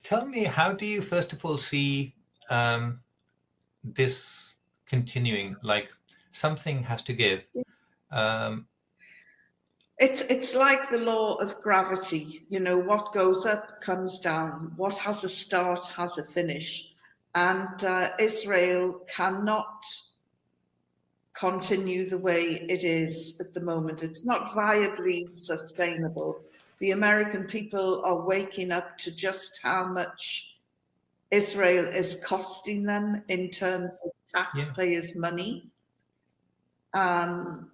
tell me, how do you first of all see this continuing? Like, something has to give. It's like the law of gravity. You know, what goes up comes down. What has a start has a finish. And Israel cannot continue the way it is at the moment. It's not viably sustainable. The American people are waking up to just how much Israel is costing them in terms of taxpayers' money. And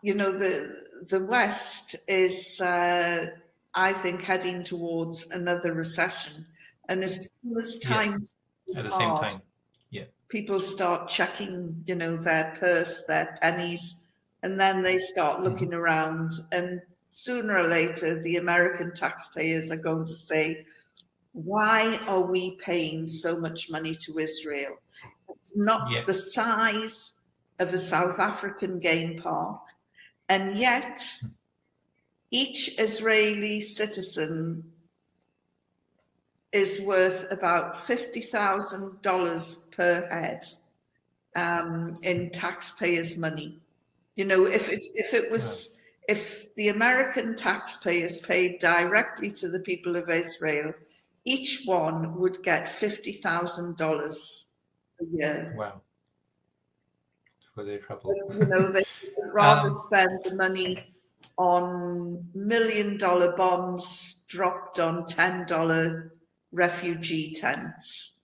you know, the West is, I think, heading towards another recession. And as soon as times at the hard, same time, people start checking, you know, their purse, their pennies, and then they start looking around. And sooner or later, the American taxpayers are going to say, why are we paying so much money to Israel? It's not the size of a South African game park. And yet, each Israeli citizen is worth about $50,000 per head in taxpayers' money. You know, if the American taxpayers paid directly to the people of Israel, each one would get $50,000 a year. Wow. For their trouble. But, you know, they would rather spend the money on $1 million bombs dropped on $10 refugee tents.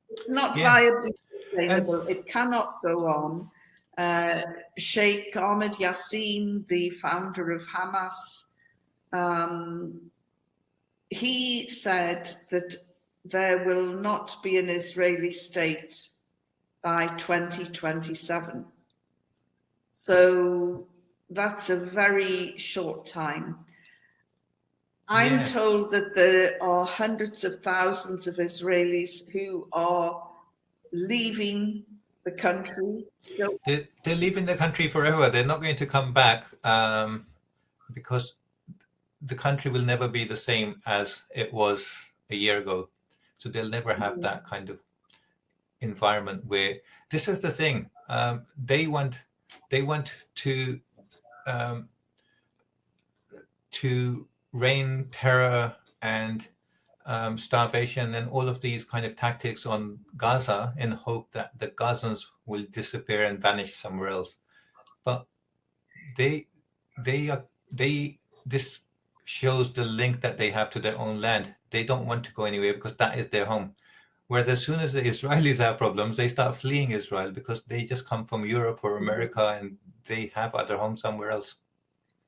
It's not viably sustainable. It cannot go on. Sheikh Ahmed Yassin, the founder of Hamas, he said that there will not be an Israeli state by 2027. So that's a very short time. I'm told that there are hundreds of thousands of Israelis who are leaving the country. They're leaving the country forever. They're not going to come back because the country will never be the same as it was a year ago. So they'll never have that kind of environment where this is the thing. They want to rain terror and starvation and all of these kind of tactics on Gaza in hope that the Gazans will disappear and vanish somewhere else. But this shows the link that they have to their own land. They don't want to go anywhere because that is their home. Whereas as soon as the Israelis have problems, they start fleeing Israel because they just come from Europe or America and they have other homes somewhere else.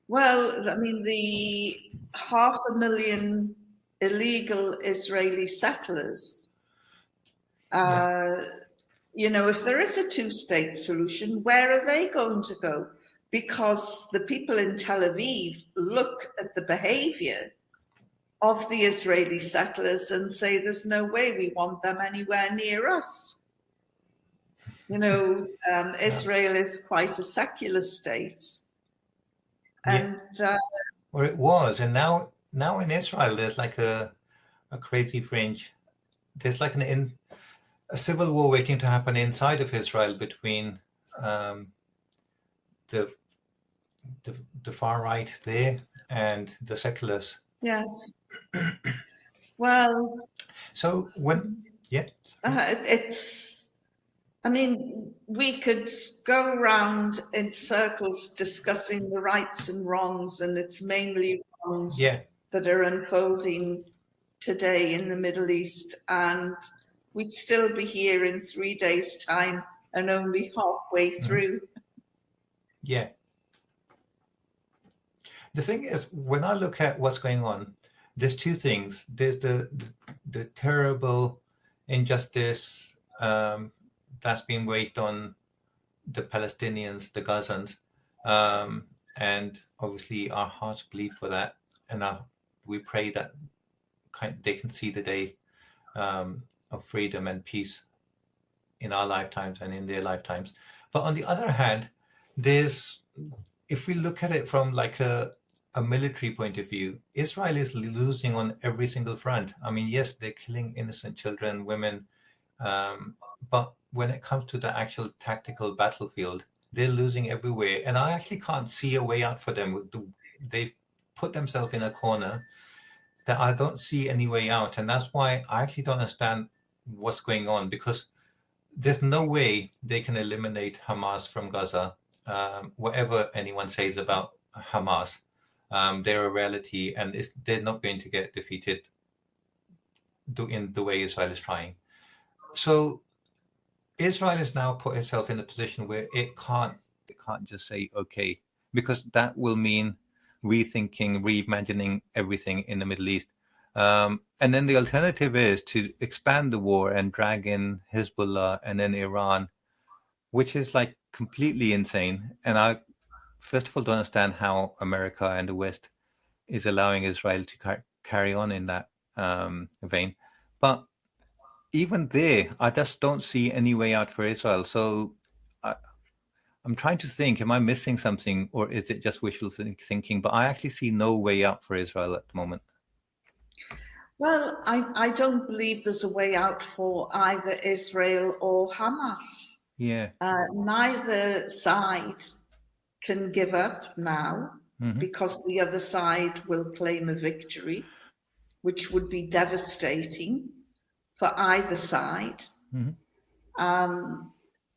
Well, I mean, the 500,000 illegal Israeli settlers, you know, if there is a two-state solution, where are they going to go? Because the people in Tel Aviv look at the behavior of the Israeli settlers and say, there's no way we want them anywhere near us. You know, Israel is quite a secular state. And or it was, and now in Israel there's like a crazy fringe. There's like a civil war waiting to happen inside of Israel between the far right there and the seculars. Yes. Well. So when it's. I mean, we could go around in circles discussing the rights and wrongs, and it's mainly wrongs that are unfolding today in the Middle East, and we'd still be here in 3 days' time and only halfway through. Yeah. The thing is, when I look at what's going on, there's two things. There's the terrible injustice that's been waged on the Palestinians, the Gazans, and obviously our hearts bleed for that, and we pray that they can see the day of freedom and peace in our lifetimes and in their lifetimes. But on the other hand, if we look at it from like a a military point of view, Israel is losing on every single front. I mean, yes, they're killing innocent children, women, but when it comes to the actual tactical battlefield, they're losing everywhere. And I actually can't see a way out for them. They've put themselves in a corner that I don't see any way out. And that's why I actually don't understand what's going on, because there's no way they can eliminate Hamas from Gaza. Whatever anyone says about Hamas, they're a reality, and they're not going to get defeated in the way Israel is trying. So Israel has now put itself in a position where it can't just say okay, because that will mean rethinking, reimagining everything in the Middle East. And then the alternative is to expand the war and drag in Hezbollah and then Iran, which is like completely insane. And I, first of all, don't understand how America and the West is allowing Israel to carry on in that vein. But even there, I just don't see any way out for Israel. So I'm trying to think, am I missing something, or is it just wishful thinking? But I actually see no way out for Israel at the moment. Well, I don't believe there's a way out for either Israel or Hamas. Yeah. Neither side can give up now, because the other side will claim a victory, which would be devastating for either side.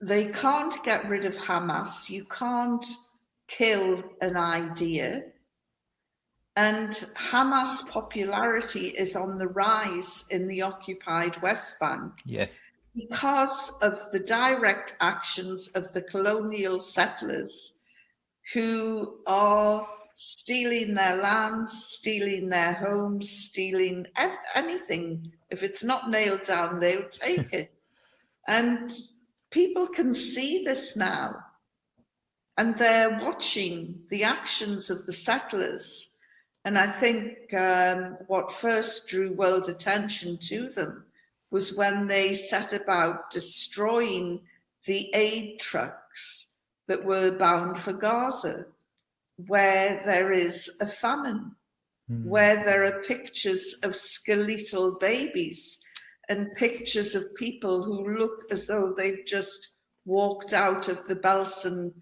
They can't get rid of Hamas. You can't kill an idea. And Hamas' popularity is on the rise in the occupied West Bank. Yes. Because of the direct actions of the colonial settlers who are stealing their lands, stealing their homes, stealing anything. If it's not nailed down, they'll take it. And people can see this now. And they're watching the actions of the settlers. And I think what first drew world attention to them was when they set about destroying the aid trucks that were bound for Gaza, where there is a famine, where there are pictures of skeletal babies and pictures of people who look as though they've just walked out of the Belsen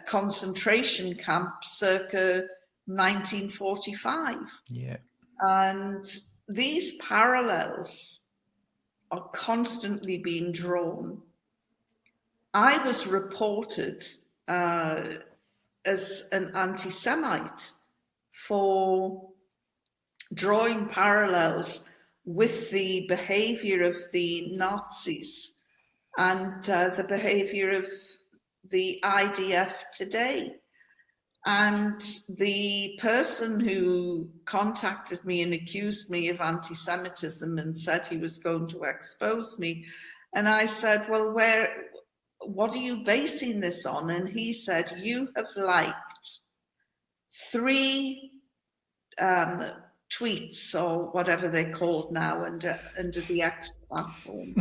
concentration camp circa 1945. Yeah. And these parallels are constantly being drawn. I was reported as an anti-Semite for drawing parallels with the behavior of the Nazis and the behavior of the IDF today. And the person who contacted me and accused me of anti-Semitism and said he was going to expose me, and I said, well, what are you basing this on? And he said, you have liked 3 tweets, or whatever they're called now under the X platform.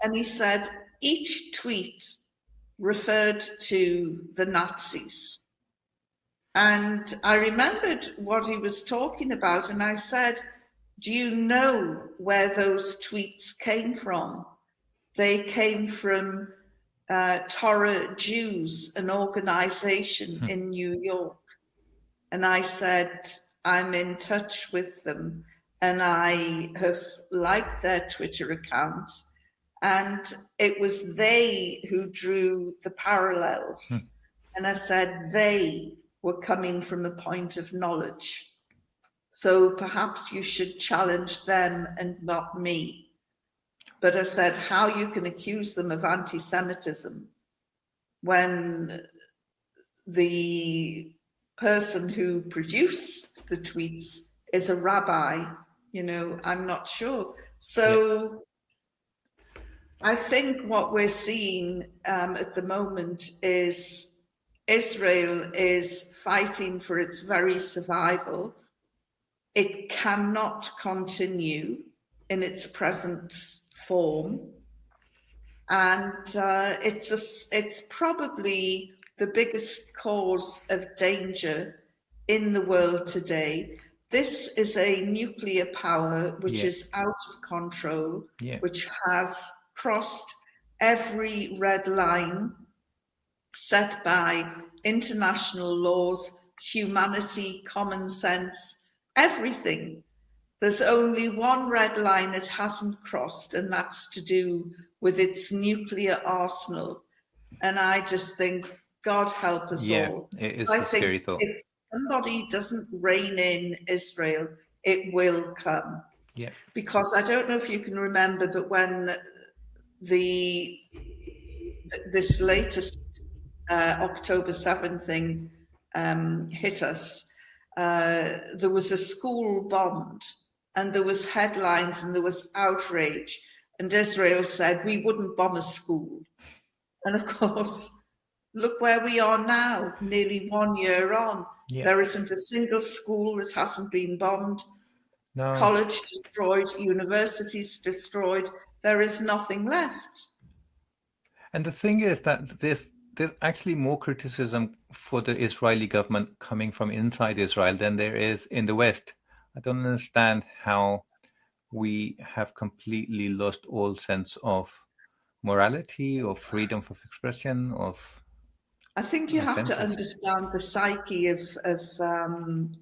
And he said, each tweet referred to the Nazis. And I remembered what he was talking about, and I said, do you know where those tweets came from? They came from Torah Jews, an organization in New York. And I said, I'm in touch with them, and I have liked their Twitter account. And it was they who drew the parallels. And I said, they were coming from a point of knowledge. So perhaps you should challenge them and not me. But I said, how you can accuse them of anti-Semitism when the person who produced the tweets is a rabbi, I'm not sure. So I think what we're seeing at the moment is Israel is fighting for its very survival. It cannot continue in its present form. And it's probably the biggest cause of danger in the world today. This is a nuclear power which Yeah. is out of control, Yeah. which has crossed every red line set by international laws, humanity, common sense, everything. There's only one red line it hasn't crossed, and that's to do with its nuclear arsenal. And I just think, God help us Yeah. all. It is I a scary think thought. if somebody doesn't rein in Israel, it will come. Yeah. Because I don't know if you can remember, but when the this latest October 7th thing hit us, there was a school bombed, and there was headlines and there was outrage, and Israel said we wouldn't bomb a school. And of course, look where we are now, nearly 1 year on. Yeah. There isn't a single school that hasn't been bombed. No. College destroyed, universities destroyed. There is nothing left. And the thing is that there's actually more criticism for the Israeli government coming from inside Israel than there is in the West. I don't understand how we have completely lost all sense of morality, of freedom of expression, of I think you have to senses. understand the psyche of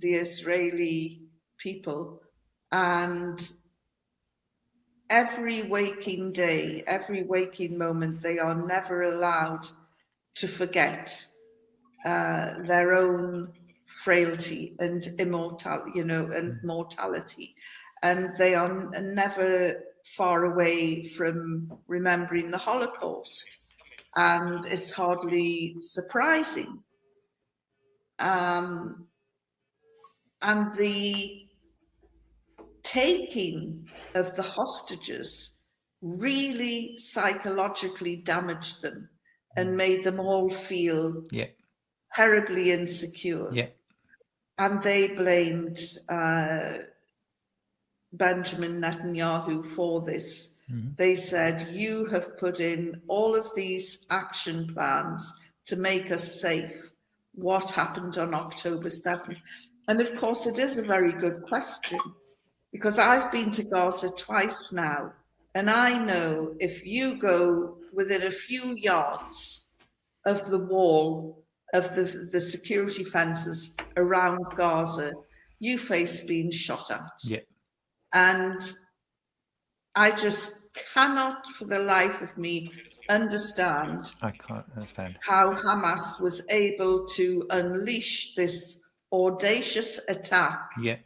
the Israeli people, and every waking day, every waking moment, they are never allowed to forget their own frailty and immortality, and mortality, and they are never far away from remembering the Holocaust. And it's hardly surprising. And the taking of the hostages really psychologically damaged them and made them all feel Yeah. terribly insecure. Yeah. And they blamed Benjamin Netanyahu for this. They said, you have put in all of these action plans to make us safe. What happened on October 7th? And of course, it is a very good question, because I've been to Gaza twice now, and I know if you go within a few yards of the wall of the security fences around Gaza, you face being shot at. Yeah. And I just cannot for the life of me understand I can't understand. how Hamas was able to unleash this audacious attack Yeah.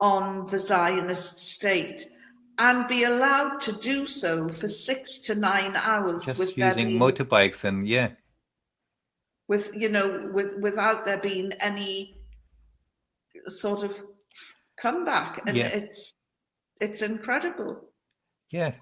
on the Zionist state and be allowed to do so for 6 to 9 hours Just with there using being, motorbikes and without there being any sort of comeback. And yeah. it's incredible. Yeah.